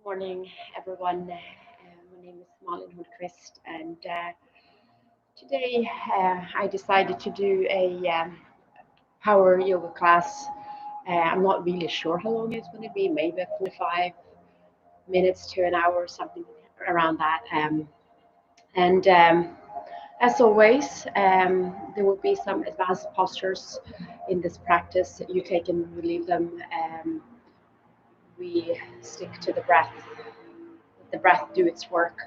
Morning, everyone. My name is Malin, and today I decided to do a power yoga class. I'm not really sure how long it's going to be, maybe 45 minutes to an hour, something around that. And as always, there will be some advanced postures in this practice. You take and leave them. We stick to the breath. Let the breath do its work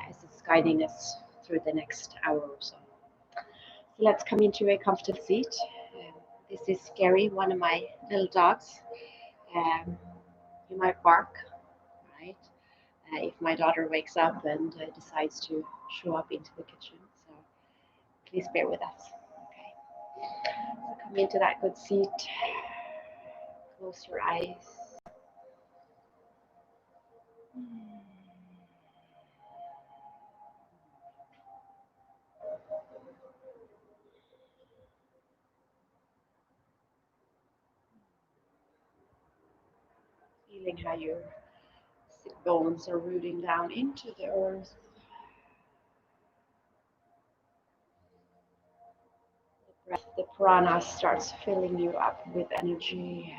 as it's guiding us through the next hour or so. So let's come into a comfortable seat. This is Scary, one of my little dogs. Um, he might bark, right? If my daughter wakes up and decides to show up into the kitchen. So please bear with us. Okay. So come into that good seat. Close your eyes. Feeling how your sit bones are rooting down into the earth. The prana starts filling you up with energy.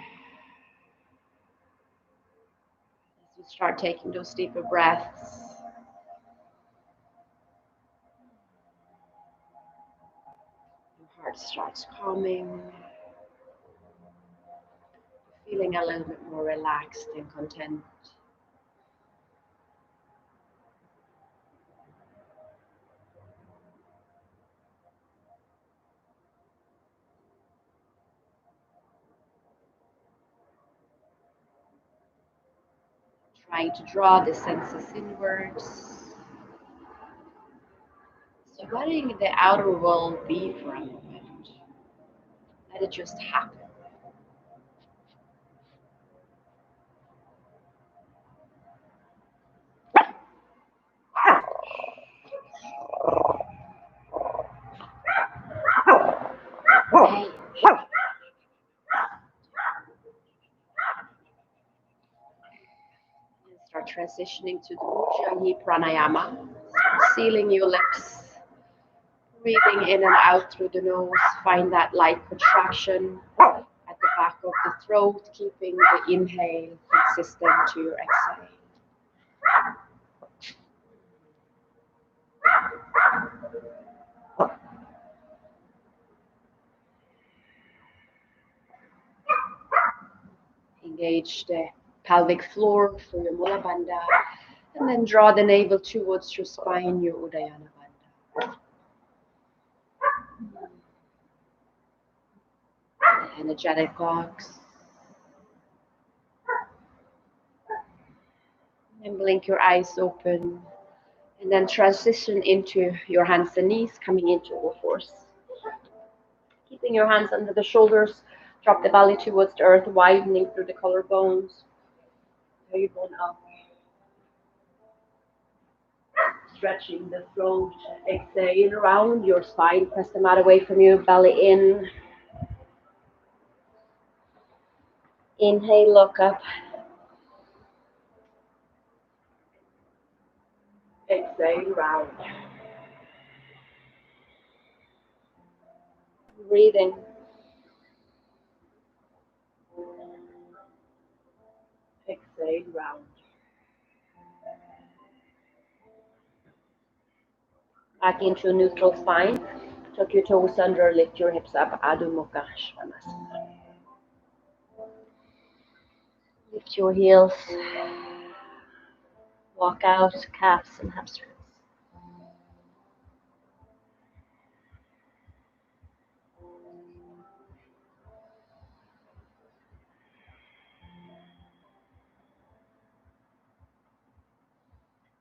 As you start taking those deeper breaths, your heart starts calming, feeling a little bit more relaxed and content. Trying to draw the senses inwards. So letting the outer world be for a moment. Let it just happen. Hey. And start transitioning to the Ujjayi pranayama. Sealing your lips. Breathing in and out through the nose. Find that light contraction at the back of the throat, keeping the inhale consistent to your exhale. Engage the pelvic floor for your Mula Bandha, and then draw the navel towards your spine, your Udayana Bandha. The energetic logs. And blink your eyes open, and then transition into your hands and knees, coming into all fours. Keeping your hands under the shoulders, drop the belly towards the earth, widening through the collarbones. Tailbone up. Stretching the throat, exhale around your spine, press the mat away from you, belly in. Inhale, look up. Exhale, round. Breathing. Exhale, round. Back into a neutral spine. Tuck your toes under, lift your hips up, Adho Mukha Svanasana. Lift your heels. Walk out, calves and hamstrings.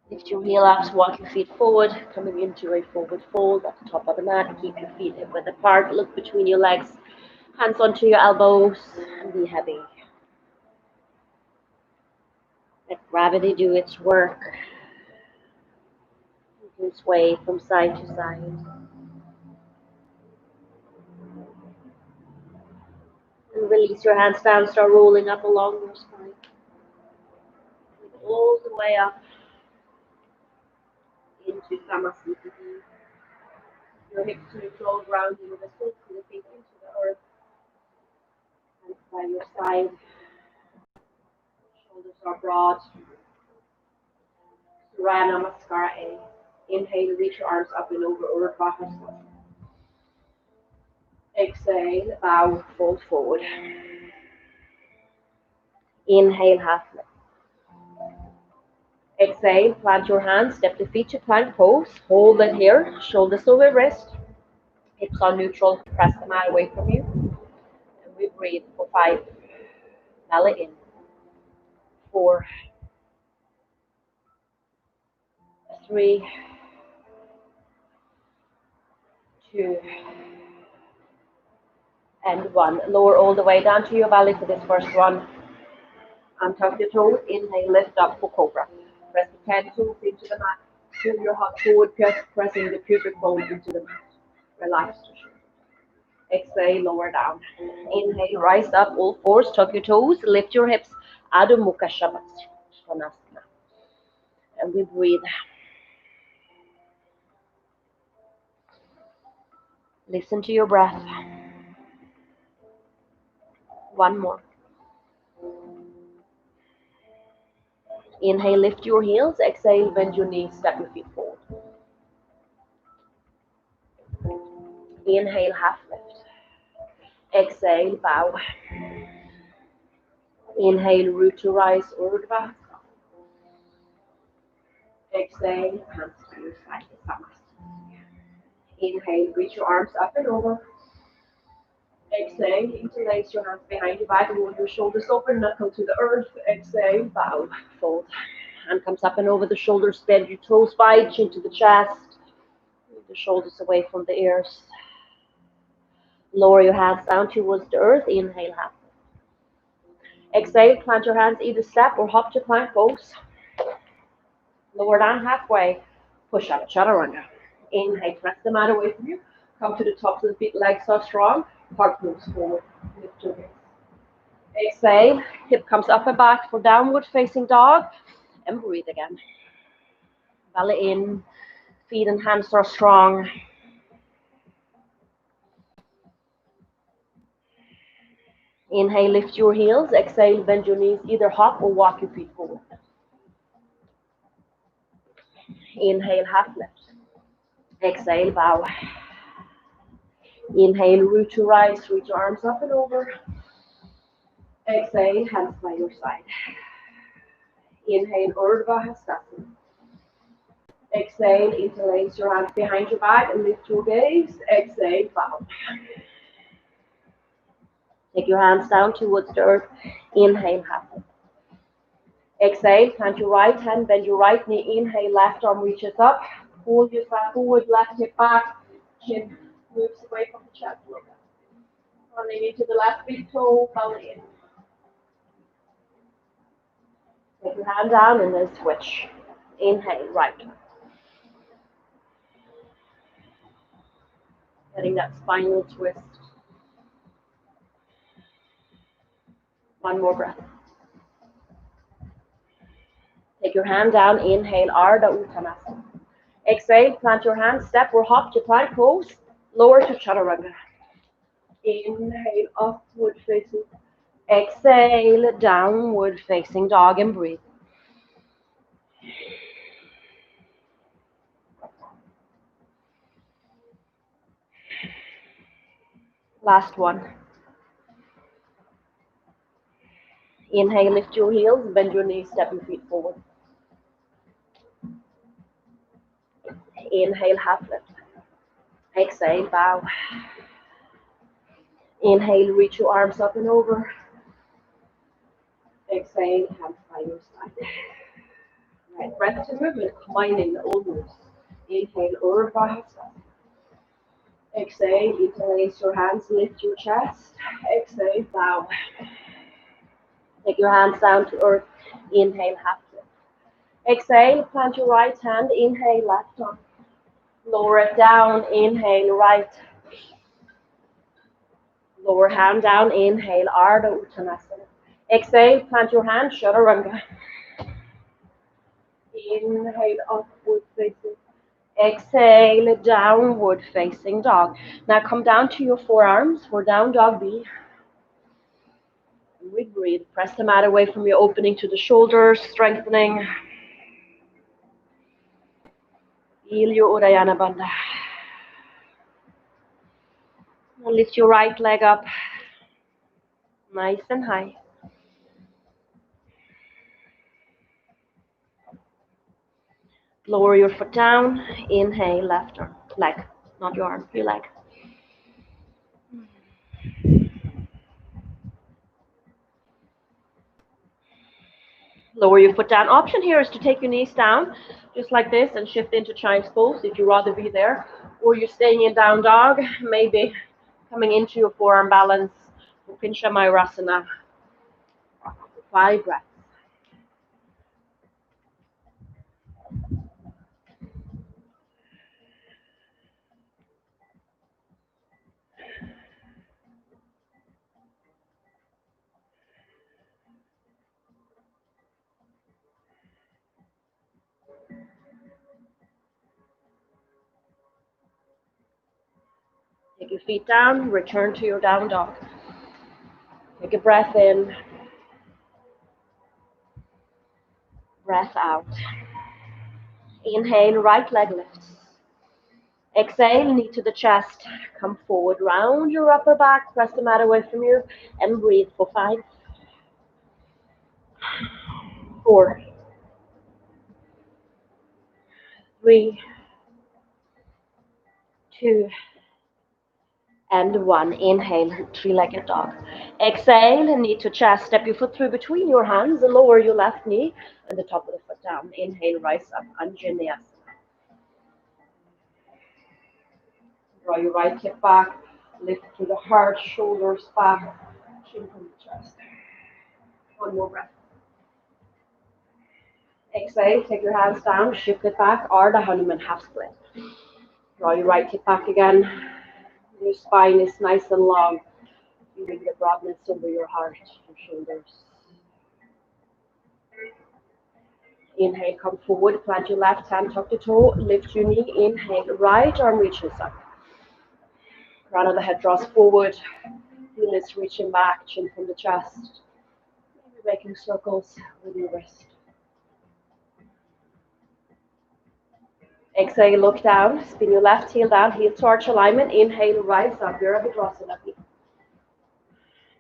Lift your heel up, walk your feet forward, coming into a forward fold at the top of the mat. Keep your feet hip width apart, look between your legs, hands onto your elbows, and be heavy. Let gravity do its work. You can sway from side to side. And release your hands down, start rolling up along your spine. all the way up into Samasthiti. Your hips neutral, grounding the soles of the feet into the earth. Hands by your side. Shoulders are broad. Surya Namaskara A. Inhale, reach your arms up and over Urdhva Hasana. Exhale, bow, fold forward. Inhale, half lift. Exhale, plant your hands, step the feet to plank pose. Hold it here, shoulders over wrist. Hips are neutral, press the mat away from you. And we breathe for 5. Belly in. 4, 3, 2, and 1. Lower all the way down to your belly for this first one. Untuck your toes. Inhale, lift up for cobra. Press the 10 toes into the mat. Pull your heart forward, pressing the pubic bone into the mat. Relax the shoulders. Exhale, lower down. Inhale, rise up, all fours, tuck your toes, lift your hips. Adho Mukha Svanasana. And we breathe. Listen to your breath. One more. Inhale, lift your heels. Exhale, bend your knees, step your feet forward. Inhale, half lift. Exhale, bow. Inhale, root to rise, Urdhva. Exhale, hands to your side, Samasthiti. Inhale, reach your arms up and over. Exhale, interlace your hands behind your back, roll your shoulders open, knuckle to the earth. Exhale, bow, fold. Hand comes up and over the shoulders, bend your toes wide, chin to the chest. Move the shoulders away from the ears. Lower your hands down towards the earth. Inhale, half. Exhale, plant your hands either step or hop to plank pose. Lower down halfway. Push up, chaturanga. Inhale, press the mat away from you. Come to the tops of the feet, legs are strong. Heart moves forward. Lift your hips. Exhale, hip comes up and back for downward facing dog. And breathe again. Belly in, feet and hands are strong. Inhale, lift your heels. Exhale, bend your knees, either hop or walk your feet forward. Inhale, half lift. Exhale, bow. Inhale, root to rise, reach your arms up and over. Exhale, hands by your side. Inhale, Urdhva Hasana. Exhale, interlace your hands behind your back and lift your gaze. Exhale, bow. Take your hands down towards the earth. Inhale, half lift. Exhale, plant your right hand, bend your right knee. Inhale, left arm reaches up. Pull yourself forward, left hip back. Chin moves away from the chest. Running into the left big toe, belly in. Take your hand down and then switch. Inhale, right. Getting that spinal twist. One more breath. Take your hand down. Inhale, Ardha Uttanasana. Exhale, plant your hands, step or hop to plank pose. Lower to chaturanga. Inhale, upward facing. Exhale, downward facing dog and breathe. Last one. Inhale, lift your heels, bend your knees, step your feet forward. Inhale, half lift. Exhale, bow. Inhale, reach your arms up and over. Exhale, hands by your side. Right, breath to movement, combining the old moves. Inhale, Urdhva Hasana. Exhale, interlace your hands, lift your chest. Exhale, bow. Take your hands down to earth. Inhale, half lift. Exhale, plant your right hand. Inhale, left arm. Lower it down. Inhale, right. Lower hand down. Inhale, Ardha Uttanasana. Exhale, plant your hand, chaturanga. Inhale, upward facing. Exhale, downward facing dog. Now come down to your forearms for down dog B. We breathe. Press the mat away from you, opening to the shoulders, strengthening. Ilyo Udayana Bandha. Now lift your right leg up, nice and high. Lower your foot down. Inhale, left arm, leg, not your arm, your leg. Lower your foot down. Option here is to take your knees down, just like this, and shift into child's pose if you'd rather be there. Or you're staying in down dog, maybe coming into your forearm balance, Pincha Mayurasana. 5 breaths. Take your feet down, return to your down dog. Take a breath in, breath out. Inhale, right leg lifts. Exhale, knee to the chest. Come forward, round your upper back, press the mat away from you, and breathe for 5, 4, 3, 2, and 1. Inhale, three-legged dog. Exhale, knee to chest. Step your foot through between your hands and lower your left knee and the top of the foot down. Inhale, rise up, Anjaneyasana. Draw your right hip back, lift through the heart, shoulders back, chin from the chest. One more breath. Exhale, take your hands down, shift it back, Ardha Hanuman half split. Draw your right hip back again. Your spine is nice and long. Feeling the broadness over your heart, your shoulders. Inhale, come forward, plant your left hand, tuck the toe, lift your knee. Inhale, right arm reaches up. Crown of the head draws forward. Heel is reaching back, chin from the chest. Maybe making circles with your wrist. Exhale, look down, spin your left heel down, heel to arch alignment. Inhale, rise up, Virabhadrasana.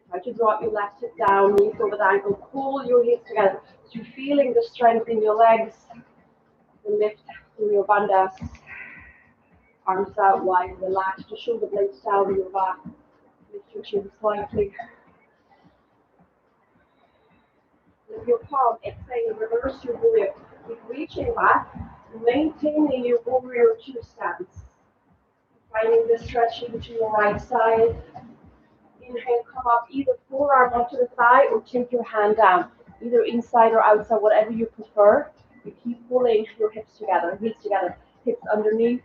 Try to drop your left hip down, knees over the ankle, pull your hips together. So you're feeling the strength in your legs. And lift through your bandhas. Arms out wide, relax the shoulder blades down your back. Lift your chin slightly. With your palm, exhale, reverse your warrior. Keep reaching back, maintaining your warrior 2 stance. Finding the stretching to your right side. Inhale, come up, either forearm onto the thigh or take your hand down, either inside or outside, whatever you prefer. You keep pulling your hips together, heels together, hips underneath,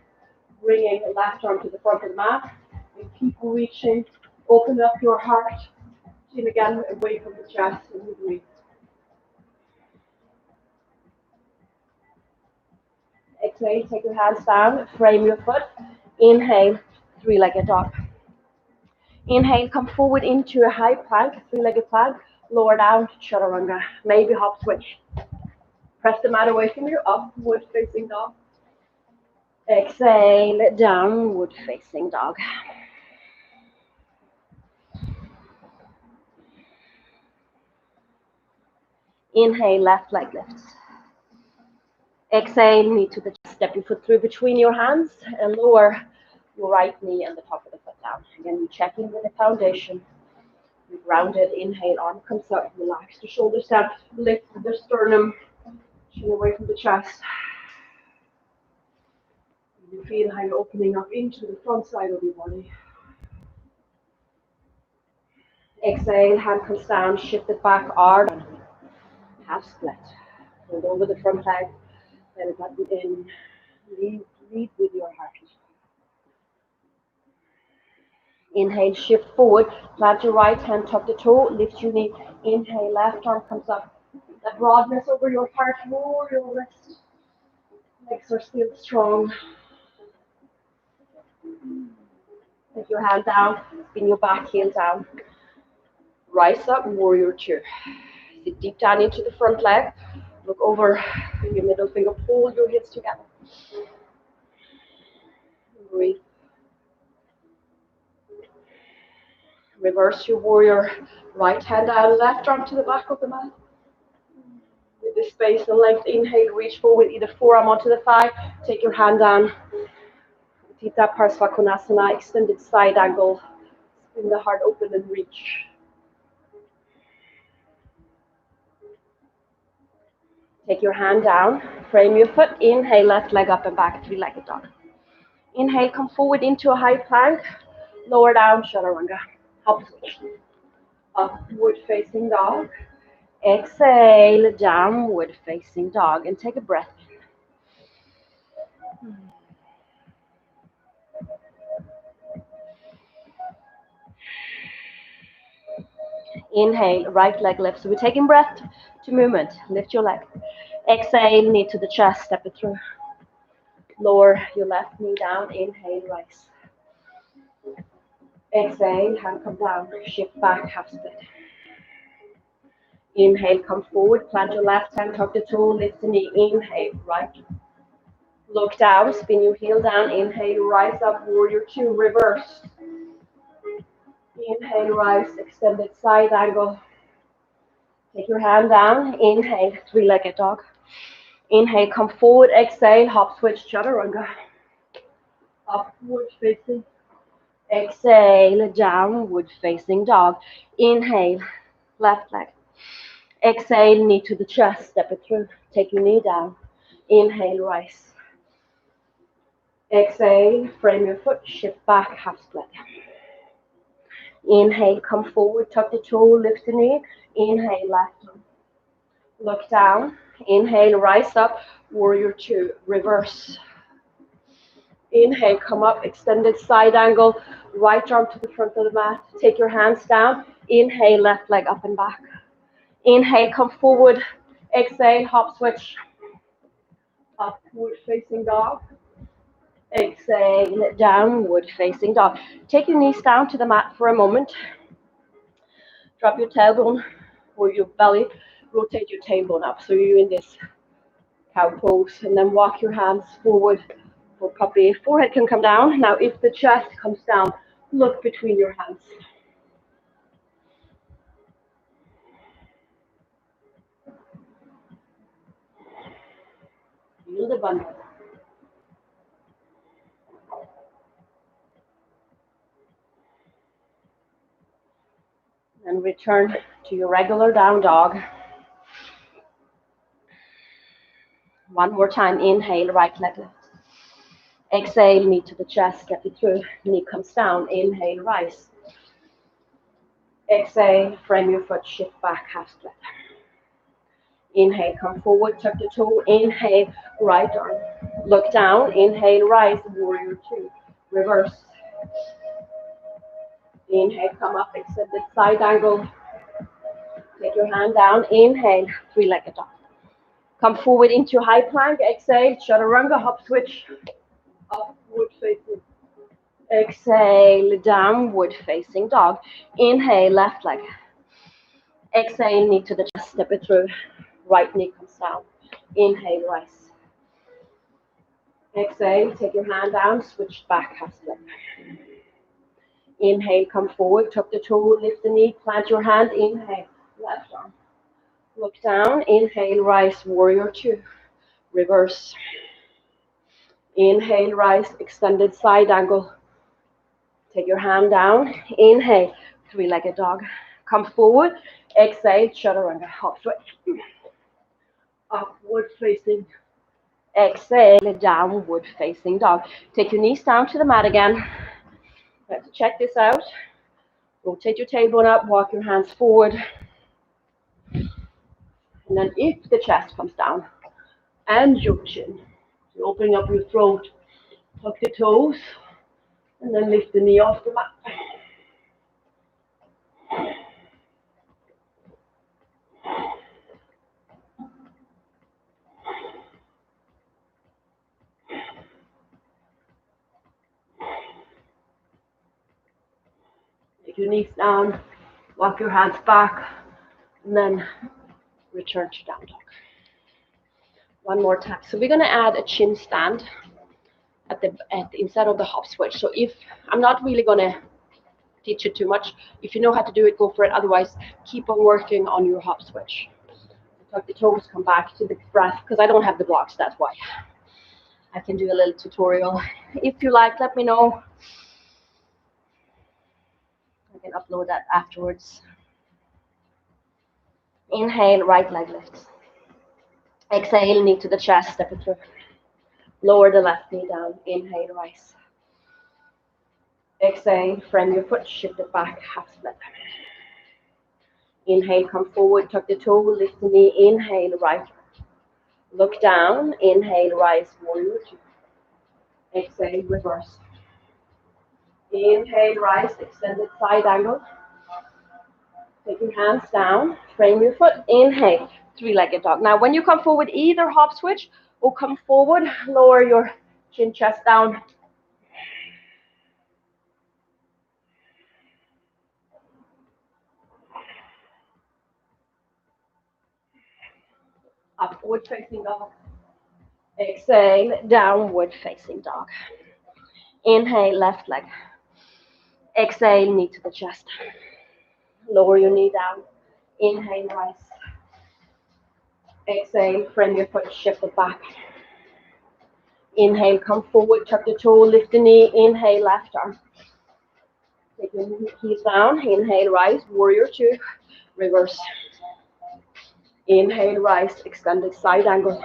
bringing the left arm to the front of the mat. And keep reaching, open up your heart, chin again away from the chest, and you breathe. Exhale, take your hands down, frame your foot. Inhale, three-legged dog. Inhale, come forward into a high plank, three-legged plank. Lower down, chaturanga. Maybe hop switch. Press the mat away from you, upward facing dog. Exhale, downward facing dog. Inhale, left leg lifts. Exhale, knee to the chest. Step your foot through between your hands and lower your right knee and the top of the foot down. Again, you check in with the foundation. You're grounded. Inhale, arm comes up. Relax the shoulders down. Lift the sternum. Chin away from the chest. You feel how you're opening up into the front side of your body. Exhale, hand comes down, shift it back, arm, half split. Hold over the front leg, let it back within. Lead with your heart. Inhale, shift forward, plant your right hand, tuck the toe, lift your knee. Inhale, left arm comes up. That broadness over your heart, lower your wrist. Legs are still strong. Take your hand down, spin your back heel down. Rise up, warrior two. Sit deep down into the front leg. Look over your middle finger, pull your hips together. Breathe. Reverse your warrior. Right hand down, left arm to the back of the mat. With the space and length, inhale, reach forward, either forearm onto the thigh. Take your hand down. Tita Parsvakonasana, extended side angle. Spin the heart open and reach. Take your hand down, frame your foot, inhale, left leg up and back, three-legged dog. Inhale, come forward into a high plank, lower down, chaturanga. Hop switch. Upward facing dog. Exhale, downward facing dog, and take a breath. Inhale, right leg lifts. So we're taking breath to movement. Lift your leg. Exhale, knee to the chest, step it through. Lower your left knee down, inhale, rise. Exhale, hand come down, shift back, half split. Inhale, come forward, plant your left hand, tuck the toe, lift the knee, inhale, right. Look down, spin your heel down, inhale, rise up, warrior two, reverse. Inhale, rise, extended side angle. Take your hand down, inhale, three-legged dog. Inhale, come forward, exhale, hop switch, chaturanga. Upward facing. Exhale, downward facing dog. Inhale, left leg. Exhale, knee to the chest, step it through. Take your knee down. Inhale, rise. Exhale, frame your foot, shift back, half split. Inhale, come forward, tuck the toe, lift the knee. Inhale, left arm. Look down. Inhale, rise up, warrior two, reverse. Inhale, come up, extended side angle, right arm to the front of the mat. Take your hands down. Inhale, left leg up and back. Inhale, come forward. Exhale, hop switch. Upward facing dog. Exhale, downward facing dog. Take your knees down to the mat for a moment. Drop your tailbone or your belly. Rotate your tailbone up. So you're in this cow pose. And then walk your hands forward for puppy. Forehead can come down. Now if the chest comes down, look between your hands. Feel the bundle. And return to your regular down dog. One more time, inhale, right leg lift. Exhale, knee to the chest, step it through. Knee comes down, inhale, rise. Exhale, frame your foot, shift back, half split. Inhale, come forward, tuck the toe, inhale, right arm. Look down, inhale, rise, warrior two. Reverse. Inhale, come up, extended side angle. Take your hand down, inhale, three-legged dog. Come forward into high plank, exhale, chaturanga, hop switch. Upward facing. Exhale, downward facing dog. Inhale, left leg. Exhale, knee to the chest, step it through. Right knee comes down. Inhale, rise. Exhale, take your hand down, switch back, half split. Inhale, come forward, tuck the toe, lift the knee, plant your hand, inhale, left arm. Look down, inhale, rise, warrior two. Reverse. Inhale, rise, extended side angle. Take your hand down, inhale, three-legged dog. Come forward, exhale, chaturanga, hop switch. Upward facing. Exhale, downward facing dog. Take your knees down to the mat again. Let's check this out. Rotate your tailbone up, walk your hands forward. And then if the chest comes down and your chin, you're opening up your throat, tuck the toes, and then lift the knee off the mat. Take your knees down, walk your hands back, and then return to down dog. One more time. So we're going to add a chin stand at the instead of the hop switch. So if I'm not really going to teach you too much, if you know how to do it, go for it. Otherwise, keep on working on your hop switch. Tuck the toes, come back to the breath, because I don't have the blocks, that's why. I can do a little tutorial. If you like, let me know. I can upload that afterwards. Inhale, right leg lifts. Exhale, knee to the chest, step it through. Lower the left knee down. Inhale, rise. Exhale, frame your foot, shift it back, half split. Inhale, come forward, tuck the toe, lift the knee. Inhale, right. Look down. Inhale, rise, warrior two. Exhale, reverse. Inhale, rise, extended side angle. Take your hands down, frame your foot. Inhale, three-legged dog. Now, when you come forward, either hop switch or come forward, lower your chin, chest down. Upward facing dog. Exhale, downward facing dog. Inhale, left leg. Exhale, knee to the chest. Lower your knee down. Inhale, rise. Exhale, frame your foot, shift it back. Inhale, come forward, tuck the toe, lift the knee. Inhale, left arm. Take your heels down. Inhale, rise, warrior two. Reverse. Inhale, rise, extended side angle.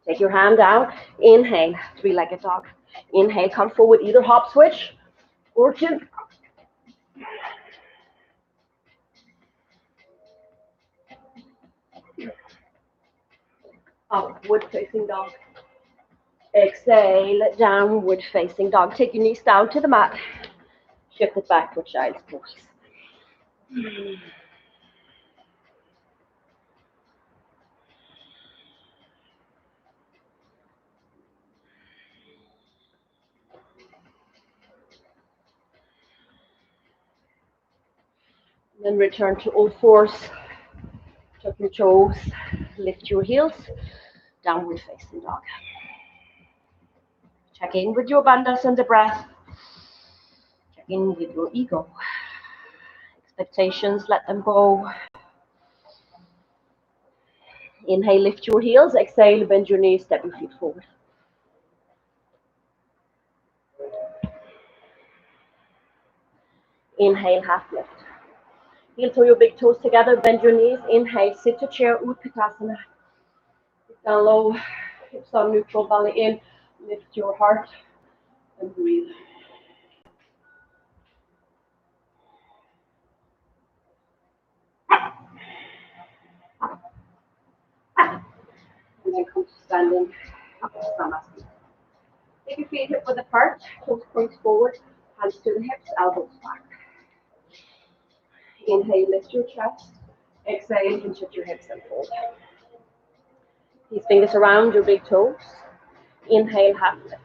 Take your hand down. Inhale, three-legged dog. Inhale, come forward, either hop switch or chin. Upward facing dog. Exhale, downward facing dog. Take your knees down to the mat. Shift it back to child's pose. Then return to all fours. Tuck your toes, lift your heels, downward facing dog. Check in with your bandhas and the breath. Check in with your ego. Expectations, let them go. Inhale, lift your heels. Exhale, bend your knees, step your feet forward. Inhale, half lift. Heel to your big toes together, bend your knees. Inhale, sit to chair, Utkatasana. Down low, hips on neutral, belly in. Lift your heart and breathe. And then come to standing Namaste. Take your feet hip width apart, toes points forward, hands to the hips, elbows back. Inhale, lift your chest. Exhale, hinge at your hips and fold. These fingers around your big toes. Inhale, half lift.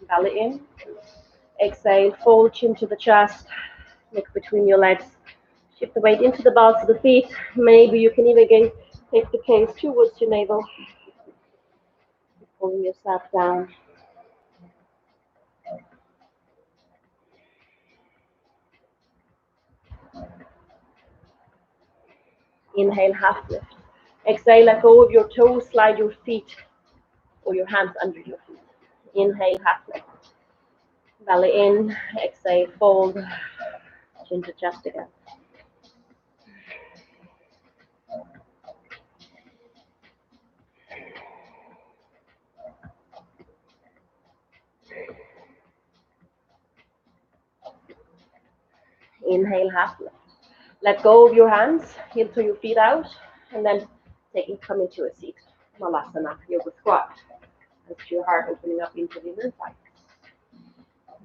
Belly in. Exhale, fold chin to the chest. Look between your legs. Shift the weight into the balls of the feet. Maybe you can even take the gaze towards your navel. Pulling yourself down. Inhale, half lift. Exhale, let go of your toes, slide your feet or your hands under your feet. Inhale, half lift. Belly in, exhale, fold, chin to chest again. Inhale, half lift. Let go of your hands, heel to your feet out, and then come into a seat. Malasana, yoga squat. Lift your heart opening up into the inner thigh.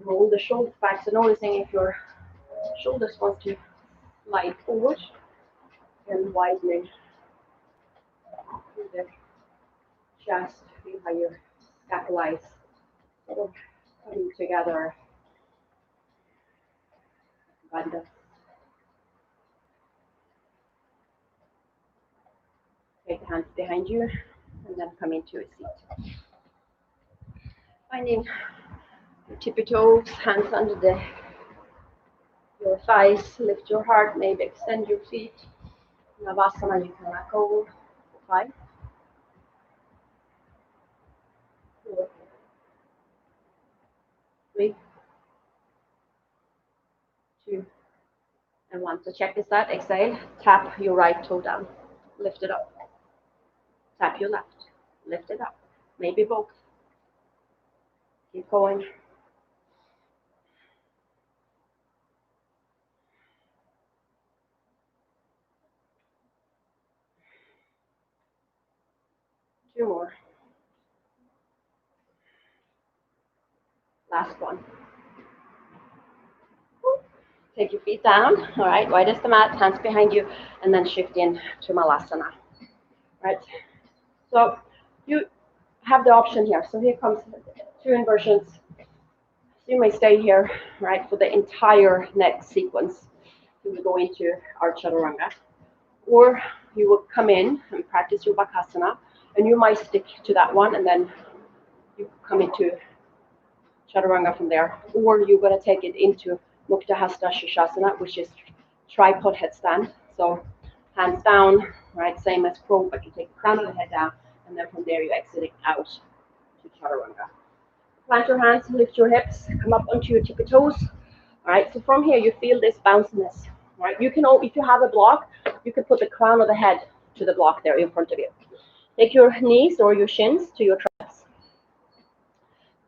Roll the shoulders back, so noticing if your shoulders want to slide forward and widening through the chest, feel how your scapulae sort of coming together. Bandha. Take the hands behind you and then come into a seat. Finding your tippy toes, hands under your thighs, lift your heart, maybe extend your feet. Navasana, you can let go. 5, 4, 3, 2, and 1. So check this out. Exhale, tap your right toe down. Lift it up. Tap your left. Lift it up. Maybe both. Keep going. Two more. Last one. Take your feet down. All right, wide as the mat, hands behind you, and then shift in to Malasana. Right. So you have the option here. So here comes 2 inversions. So you may stay here, right, for the entire next sequence. You will go into our chaturanga, or you will come in and practice your bakasana, and you might stick to that one, and then you come into chaturanga from there, or you're going to take it into Mukta Hasta Shishasana, which is tripod headstand. So hands down, right, same as crow, but you take the crown of the head down, and then from there you exit it out to chaturanga. Plant your hands, lift your hips, come up onto your tippy toes. All right, so from here you feel this bounciness. All right, you can, if you have a block, you can put the crown of the head to the block there in front of you. Take your knees or your shins to your traps.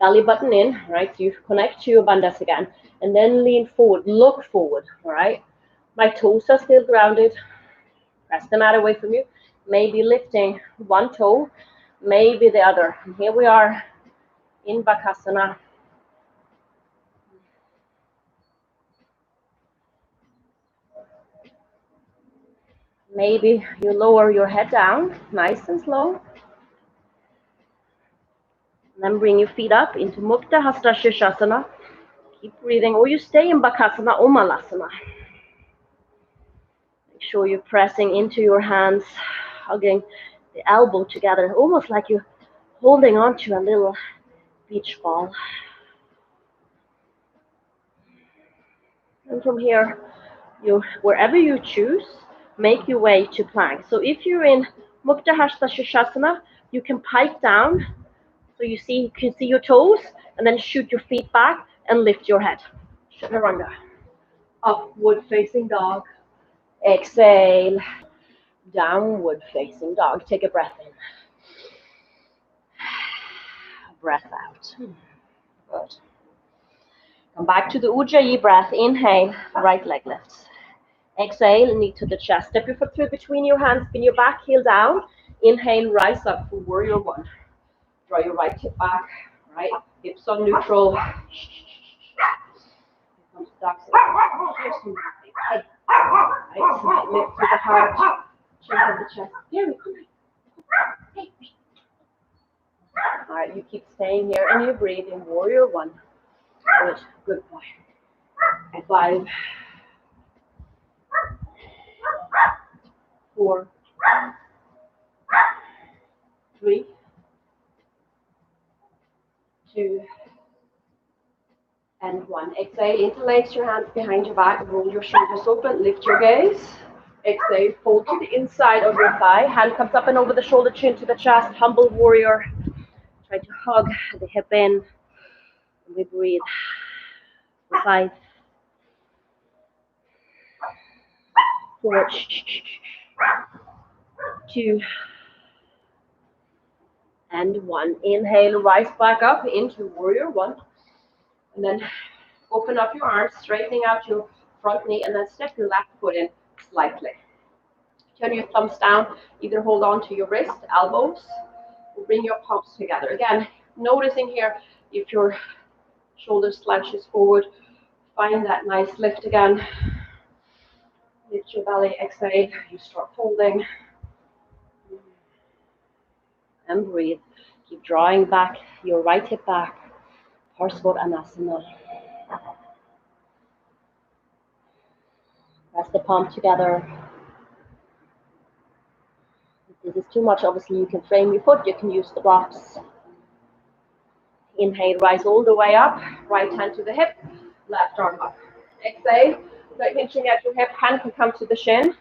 Belly button in, right? So you connect to your bandhas again, and then lean forward, look forward, all right? My toes are still grounded. Press the mat away from you. Maybe lifting one toe, maybe the other. And here we are in Bakasana. Maybe you lower your head down, nice and slow. And then bring your feet up into Mukta Hasta Shishasana. Keep breathing, or you stay in Bakasana or Malasana. Make sure you're pressing into your hands, hugging the elbow together, almost like you're holding on to a little beach ball. And from here, wherever you choose, make your way to plank. So if you're in Mukta Hasta Shishasana, you can pike down, so you can see your toes, and then shoot your feet back and lift your head. Chaturanga. Upward facing dog. Exhale. Downward facing dog. Take a breath in. Breath out. Good. Come back to the Ujjayi breath. Inhale, right leg lifts. Exhale, knee to the chest. Step your foot through between your hands, spin your back heel down. Inhale, rise up for warrior one. Draw your right hip back, right? Hips on neutral. Here comes ducks. Right. Lift to the heart. Chin to the chest. Here we come. Hey. All right, you keep staying here and you breathe in warrior one. Good, good boy. And 5, 4, 3, 2, and 1. Exhale, interlace your hands behind your back, roll your shoulders open, lift your gaze. Exhale, fold to the inside of your thigh, hand comes up and over the shoulder, chin to the chest, humble warrior. Try to hug the hip in. We breathe. 5, 4, 2, and 1. Inhale, rise back up into warrior one. And then open up your arms, straightening out your front knee, and then step your left foot in slightly. Turn your thumbs down, either hold on to your wrist, elbows, or bring your palms together. Again, noticing here if your shoulder slouches forward, find that nice lift again. Lift your belly, exhale, you start folding. And breathe. Keep drawing back your right hip back. Parsvottanasana. Press the palm together. If this is too much, obviously you can frame your foot, you can use the blocks. Inhale, rise all the way up, right hand to the hip, left arm up. Exhale, without hinching at your hip, hand can come to the shin,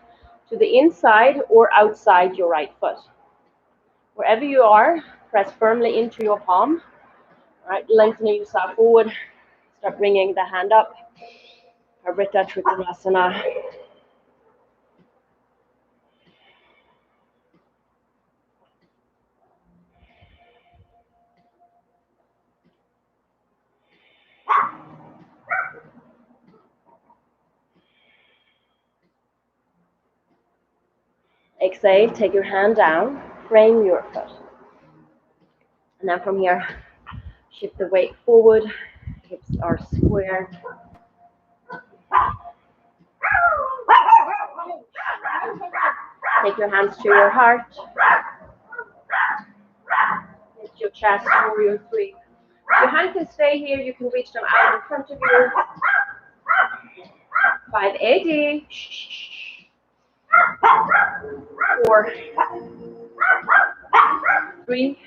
to the inside or outside your right foot. Wherever you are, press firmly into your palm. All right, lengthening yourself forward, start bringing the hand up. Havrita Trikonasana. Exhale, take your hand down, frame your foot. And then from here, shift the weight forward, hips are square. Take your hands to your heart. Lift your chest, warrior three. Your hand can stay here, you can reach them out in front of you. 580. 4, 3,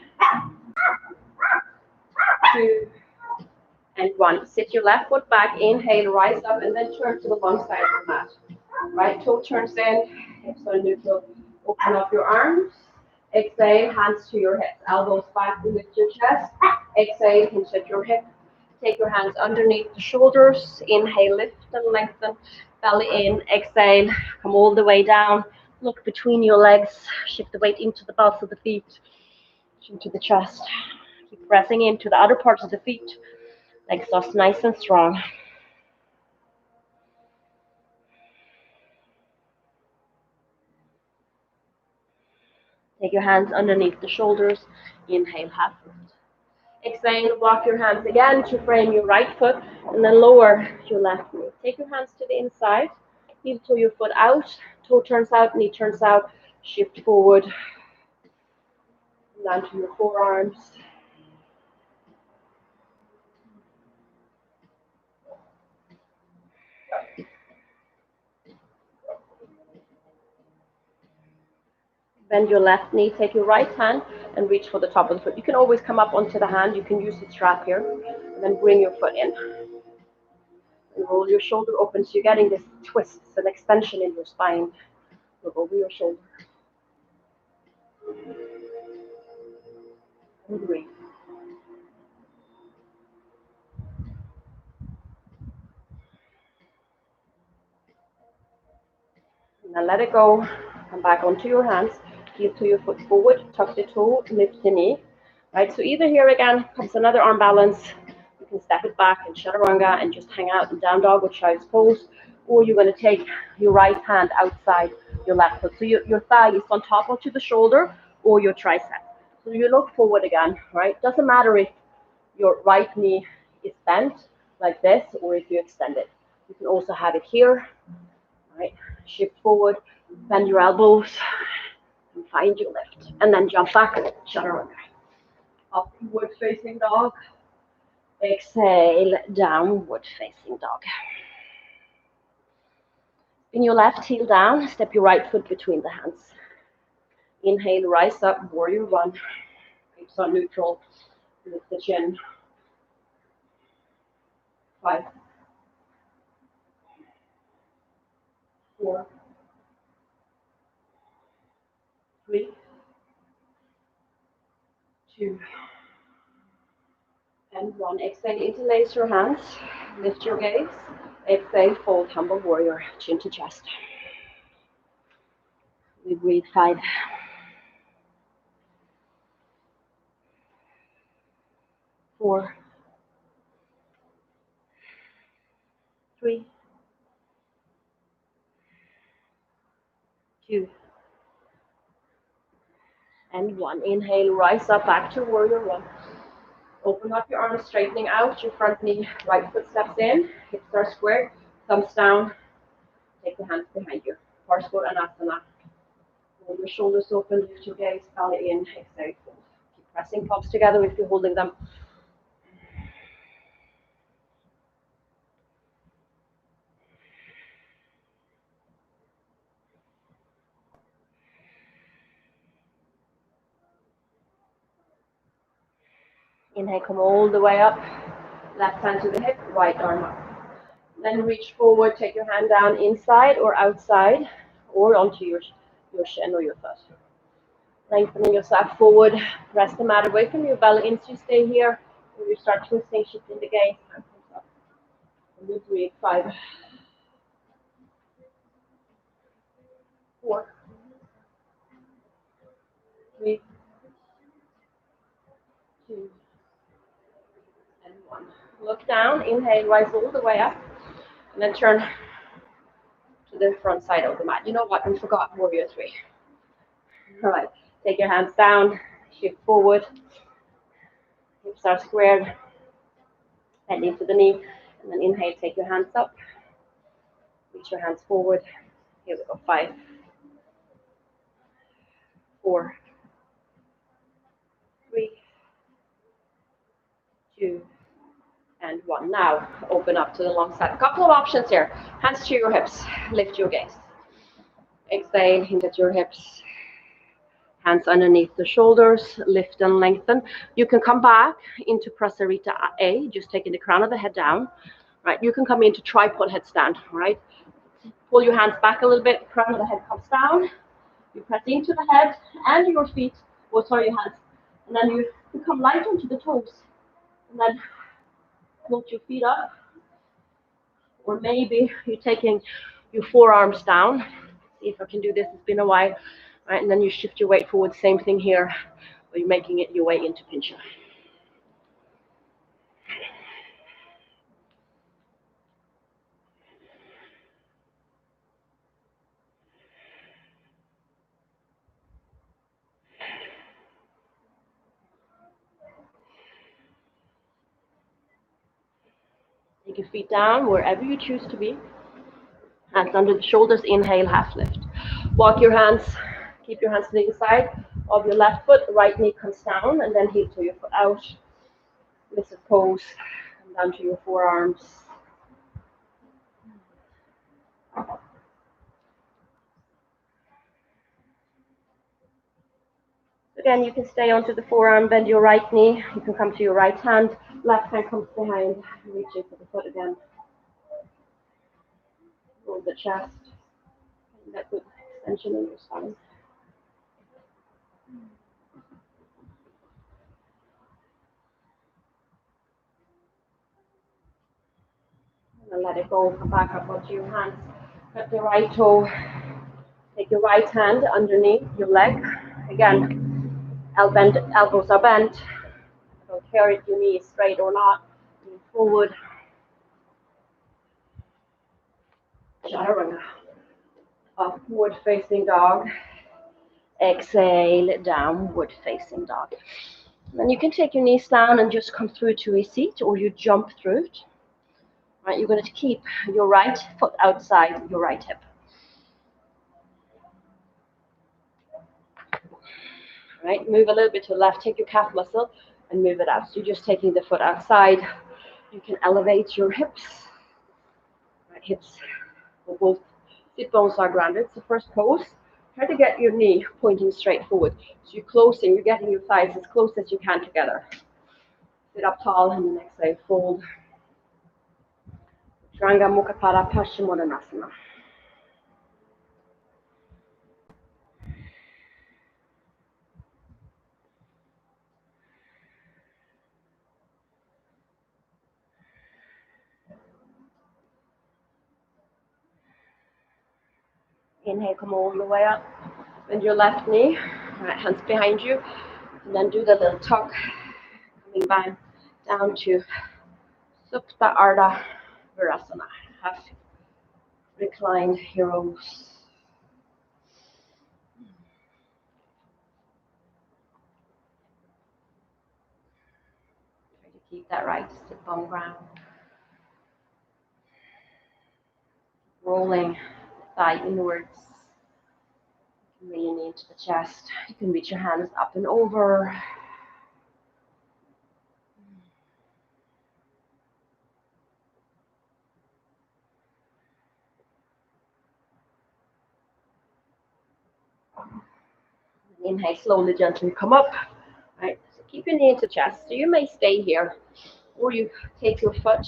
2, and 1. Sit your left foot back, inhale, rise up, and then turn to the long side of the mat. Right toe turns in, hips are neutral. Open up your arms. Exhale, hands to your hips, elbows back, lift your chest. Exhale, hinge at your hip. Take your hands underneath the shoulders. Inhale, lift and lengthen. Belly in. Exhale, come all the way down. Look between your legs. Shift the weight into the butts of the feet, into the chest. Keep pressing into the other parts of the feet. Legs are nice and strong. Take your hands underneath the shoulders. Inhale, half lift. Exhale, walk your hands again to frame your right foot and then lower your left knee. Take your hands to the inside. Heel toe your foot out. Toe turns out, knee turns out. Shift forward. Down to your forearms. Bend your left knee, take your right hand and reach for the top of the foot. You can always come up onto the hand. You can use the strap here. And then bring your foot in. And roll your shoulder open so you're getting this twist, an extension in your spine. Look over your shoulder. And breathe. Now let it go. Come back onto your hands. Heel to your foot forward. Tuck the toe. Lift the knee. Right. So either here again comes another arm balance. You can step it back in chaturanga and just hang out in down dog or child's pose. Or you're going to take your right hand outside your left foot. So your thigh is on top onto the shoulder or your tricep. So you look forward again. Right. Doesn't matter if your right knee is bent like this or if you extend it. You can also have it here. Right, shift forward, bend your elbows, and find your lift. And then jump back, chaturanga. Upward facing dog. Exhale, downward facing dog. Bring your left heel down, step your right foot between the hands. Inhale, rise up, warrior one. Hips are neutral, lift the chin. 5, 4, 3, 2, and 1. Exhale, interlace your hands, lift your gaze. Exhale, fold, humble warrior, chin to chest. We breathe 5. 4, 3, 2, and 1. Inhale, rise up back to warrior one. Open up your arms, straightening out your front knee. Right foot steps in, hips are square, thumbs down. Take the hands behind you. Horse foot anasana. Hold your shoulders open, lift your gaze, belly in, exhale, fold. Keep pressing palms together if you're holding them. Inhale, come all the way up. Left hand to the hip, right arm up. Then reach forward, take your hand down inside or outside or onto your shin or your foot. Lengthening yourself forward, press the mat away from your belly in, so you stay here. When you start twisting, shifting the gaze, and comes up. And we breathe. 5, 4, 3, 2, and 1. Look down, inhale, rise all the way up, and then turn to the front side of the mat. You know what? We forgot warrior 3. All right, take your hands down, shift forward, hips are squared, bend into the knee, and then inhale, take your hands up, reach your hands forward. Here we go. 5, 4, 3, 2, and 1. Now open up to the long side. A couple of options here. Hands to your hips. Lift your gaze. Exhale, hint at your hips. Hands underneath the shoulders. Lift and lengthen. You can come back into Prasarita A, just taking the crown of the head down. Right. You can come into tripod headstand. Right. Pull your hands back a little bit. Crown of the head comes down. You press into the head and your feet. Or sorry, your hands. And then you come light onto the toes. And then float your feet up. Or maybe you're taking your forearms down. See if I can do this. It's been a while. Right, and then you shift your weight forward. Same thing here. Or you're making it your way into pincha. Take your feet down wherever you choose to be. Hands under the shoulders. Inhale, half lift. Walk your hands. Keep your hands to the inside of your left foot. Right knee comes down, and then heel to your foot out. Lizard pose. Come down to your forearms. Again, you can stay onto the forearm, bend your right knee. You can come to your right hand. Left hand comes behind, reaching for the foot again. Roll the chest. And that good extension in your spine. And let it go. Come back up onto your hands. Cut the right toe. Take your right hand underneath your leg. Again, elbows are bent. Don't care if your knee is straight or not. Move forward. Chaturanga. Upward facing dog. Exhale, downward facing dog. Then you can take your knees down and just come through to a seat, or you jump through it. Right, you're going to keep your right foot outside your right hip. Right, move a little bit to the left, take your calf muscle and move it out. So you're just taking the foot outside. You can elevate your hips. Right, hips, both sit bones are grounded. It's the first pose. Try to get your knee pointing straight forward. So you're closing, you're getting your thighs as close as you can together. Sit up tall and then exhale, fold. Chaturanga Mukha Pada Paschimottanasana. Inhale, come all the way up. Bend your left knee, right hands behind you, and then do the little tuck, coming back down to Supta Ardha Virasana, half reclined heroes. Try to keep that right sit bone ground. Rolling the thigh inwards. Really knee into the chest. You can reach your hands up and over. Inhale, slowly, gently come up. Right, so keep your knee into chest. So you may stay here, or you take your foot,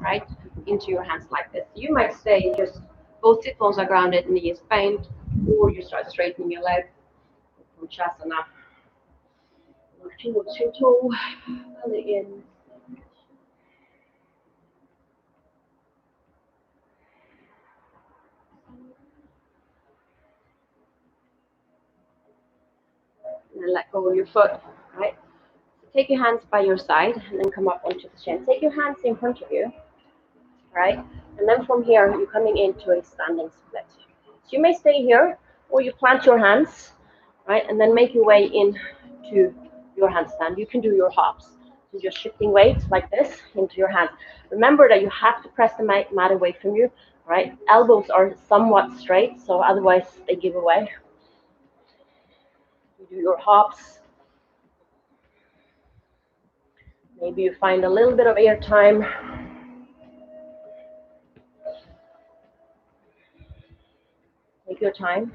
right, into your hands like this. You might stay just both sit bones are grounded, knee is bent, or you start straightening your leg from Chasana. Look towards your toe, belly in. And then let go of your foot, right? So take your hands by your side and then come up onto the shin. Take your hands in front of you, right? And then from here, you're coming into a standing split. So you may stay here, or you plant your hands, right? And then make your way into your handstand. You can do your hops. So just shifting weights like this into your hands. Remember that you have to press the mat away from you, right? Elbows are somewhat straight, so otherwise they give away. You do your hops. Maybe you find a little bit of air time. Take your time.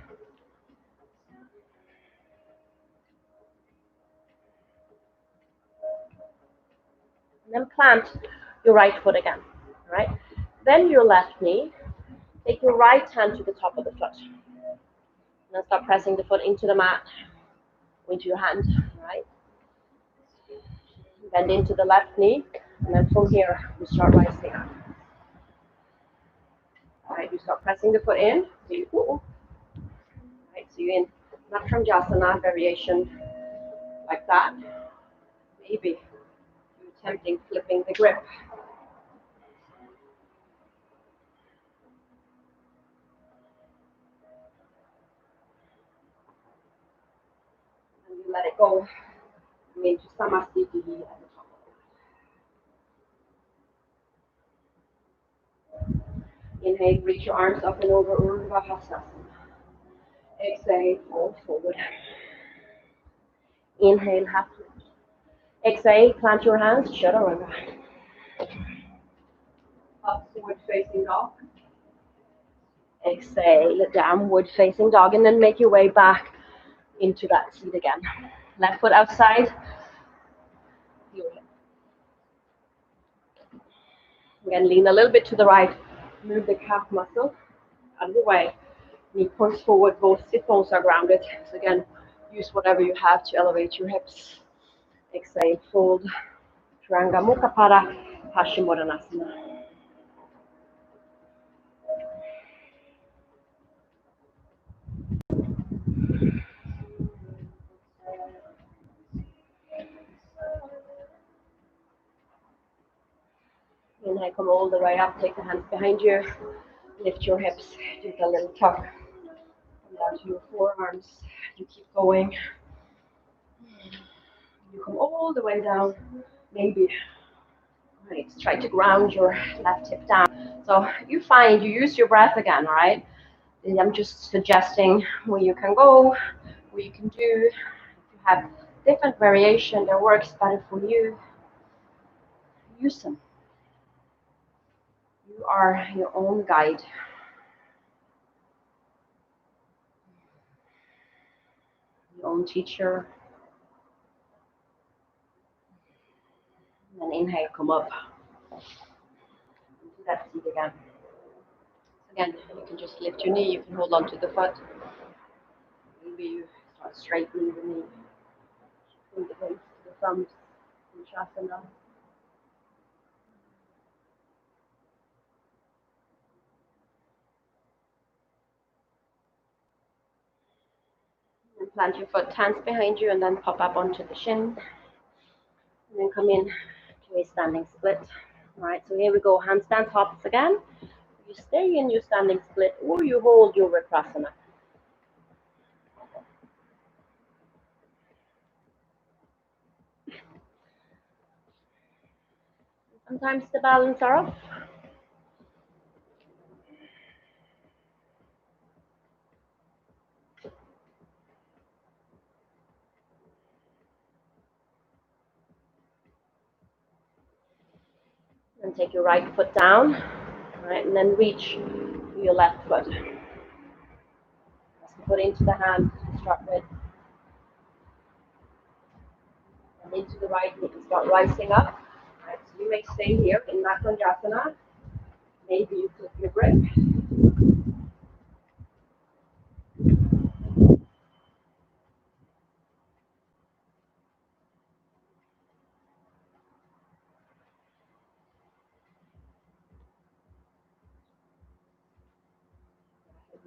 And then plant your right foot again, right? Then your left knee. Take your right hand to the top of the foot. And then start pressing the foot into the mat, into your hand, right? Bend into the left knee, and then from here, you start rising up. All right, you start pressing the foot in, so you, right, so you're in Natramjasana variation like that. Maybe you're attempting flipping the grip. And you let it go into Samasthiti at the top. Inhale, reach your arms up and over Urdhva Hasana. Exhale, fold forward. Inhale, half lift. Exhale, plant your hands, Chaturanga. Upward facing dog. Exhale, downward facing dog, and then make your way back into that seat again. Left foot outside. Again, lean a little bit to the right. Move the calf muscle out of the way. Knee points forward, both sit bones are grounded. So again, use whatever you have to elevate your hips. Exhale, fold. Chaturanga Mukha Pada, Paschimottanasana. Inhale, come all the way up. Take the hands behind you. Lift your hips. Take a little tuck. Come down to your forearms. You keep going. You come all the way down. Maybe. Right. Try to ground your left hip down. So you find you use your breath again, all right? And I'm just suggesting where you can go, what you can do. If you have different variation that works better for you, use them. You are your own guide. Your own teacher. And inhale, come up. Do that seat again. Again, you can just lift your knee, you can hold on to the foot. Maybe you start straightening the knee. Bring the base to the thumbs in Shasana. And plant your foot, hands behind you, and then pop up onto the shin. And then come in to a standing split. All right, so here we go, handstand hops again. You stay in your standing split, or you hold your Vikrasana. Sometimes the balance are off. And take your right foot down, right, and then reach your left foot. Press the foot into the hand to start with. And into the right, you can start rising up. Right, so you may stay here in Makanjasana. Maybe you flip your grip.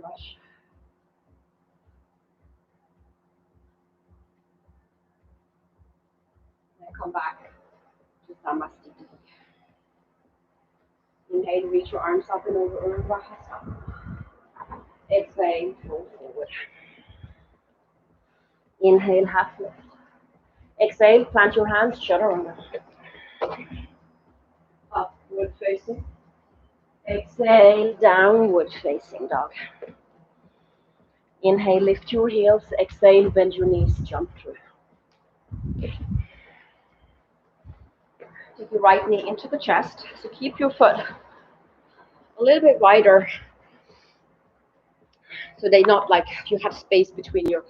Rush. And come back to Samasthiti. Inhale, reach your arms up and over Urdhva Hasana. Exhale, fold forward. Inhale, half lift. Exhale, plant your hands, chaturanga. Upward facing. Exhale, downward facing dog. Inhale, lift your heels. Exhale, bend your knees, jump through. Take your right knee into the chest. So keep your foot a little bit wider so they not like you have space between your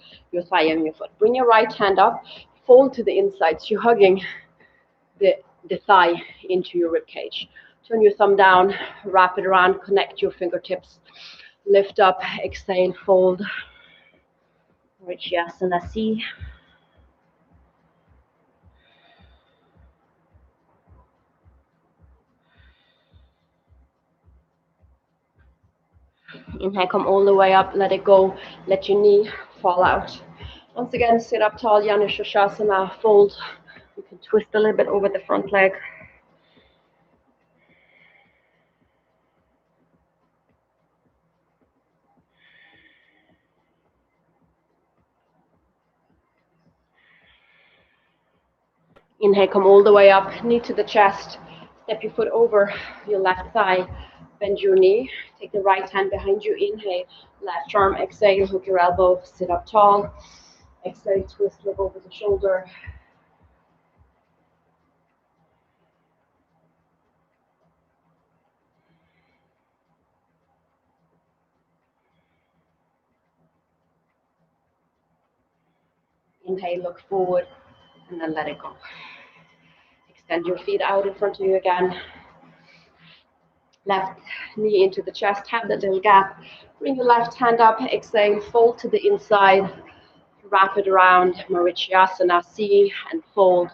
thigh and your foot. Bring your right hand up, fold to the inside. So you're hugging the thigh into your rib cage. Turn your thumb down, wrap it around, connect your fingertips. Lift up, exhale, fold. Vrichyasana C. Inhale, come all the way up, let it go. Let your knee fall out. Once again, sit up tall, Janushasana, fold. You can twist a little bit over the front leg. Inhale, come all the way up, knee to the chest. Step your foot over your left thigh. Bend your knee. Take the right hand behind you. Inhale, left arm. Exhale, hook your elbow. Sit up tall. Exhale, twist, look over the shoulder. Inhale, look forward, and then let it go. Extend your feet out in front of you again. Left knee into the chest, have that little gap. Bring your left hand up, exhale, fold to the inside. Wrap it around, Vrichyasana C, and fold.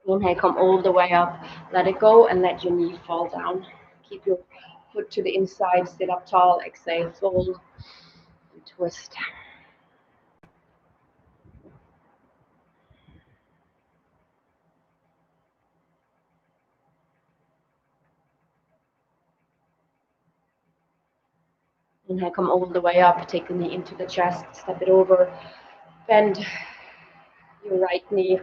Inhale, come all the way up. Let it go and let your knee fall down. Keep your foot to the inside, sit up tall, exhale, fold, and twist. Inhale, come all the way up, take the knee into the chest, step it over, bend your right knee,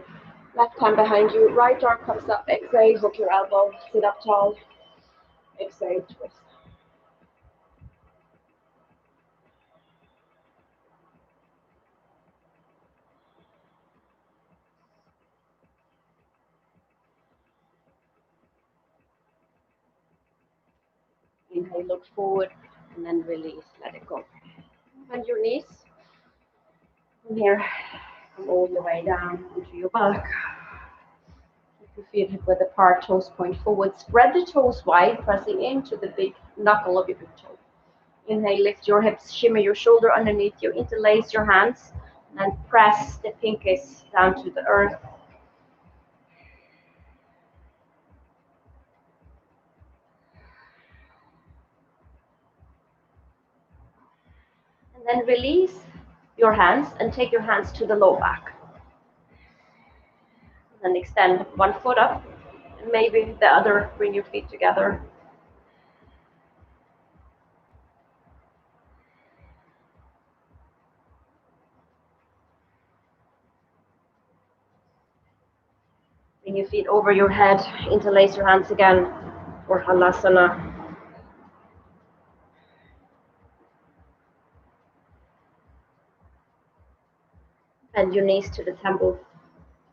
left hand behind you, right arm comes up, exhale, hook your elbow, sit up tall, exhale, twist. Inhale, look forward, and then release, let it go. Bend your knees. From here, come all the way down into your back. Keep your feet hip width apart, toes point forward. Spread the toes wide, pressing into the big knuckle of your big toe. Inhale, lift your hips, shimmer your shoulder underneath you, interlace your hands, and press the pinkies down to the earth. And then release your hands and take your hands to the low back. And extend one foot up, and maybe the other, bring your feet together. Bring your feet over your head, interlace your hands again for Halasana. Bend your knees to the temple,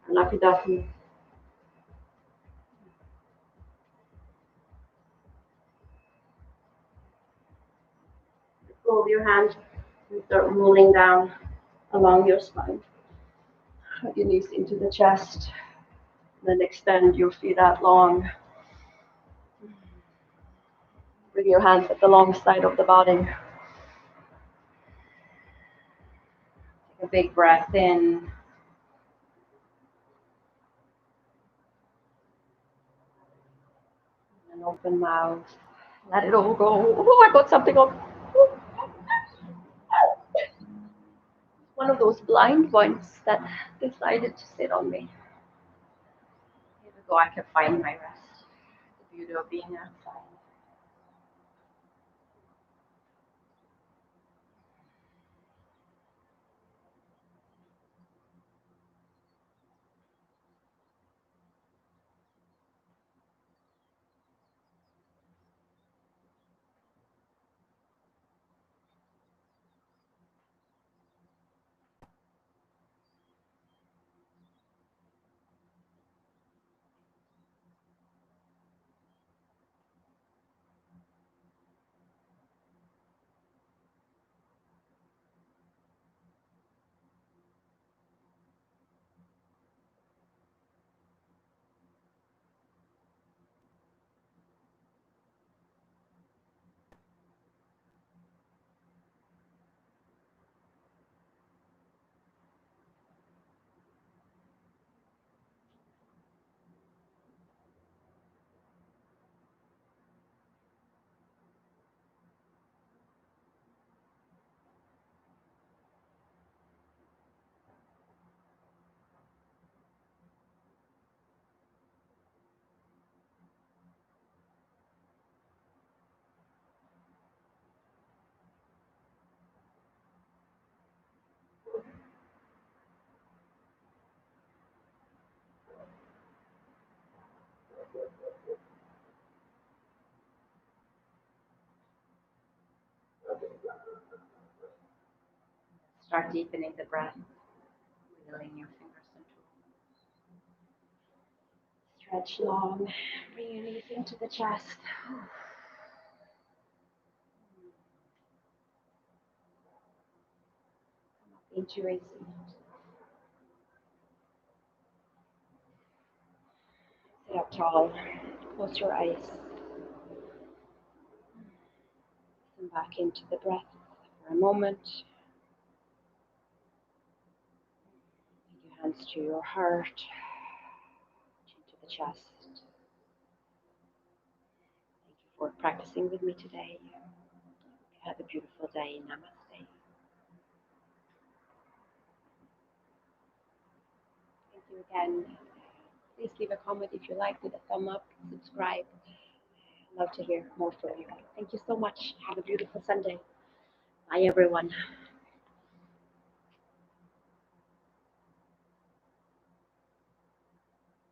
Anakadasana. Fold your hands and start rolling down along your spine. Hug your knees into the chest. Then extend your feet out long. Bring your hands at the long side of the body. Take a big breath in. An open mouth. Let it all go. Oh, I got something on. One of those blind ones that decided to sit on me. Here we go. I can find my rest. The beauty of being outside. Start deepening the breath. Wiggling your fingers and toes. Stretch long. Bring your knees into the chest. Come up into a seat. Sit up tall. Close your eyes. Listen back into the breath for a moment. Take your hands to your heart, to the chest. Thank you for practicing with me today. Have a beautiful day. Namaste. Thank you again. Please leave a comment if you liked it, a thumb up, subscribe. I'd love to hear more from you. Thank you so much. Have a beautiful Sunday. Bye, everyone.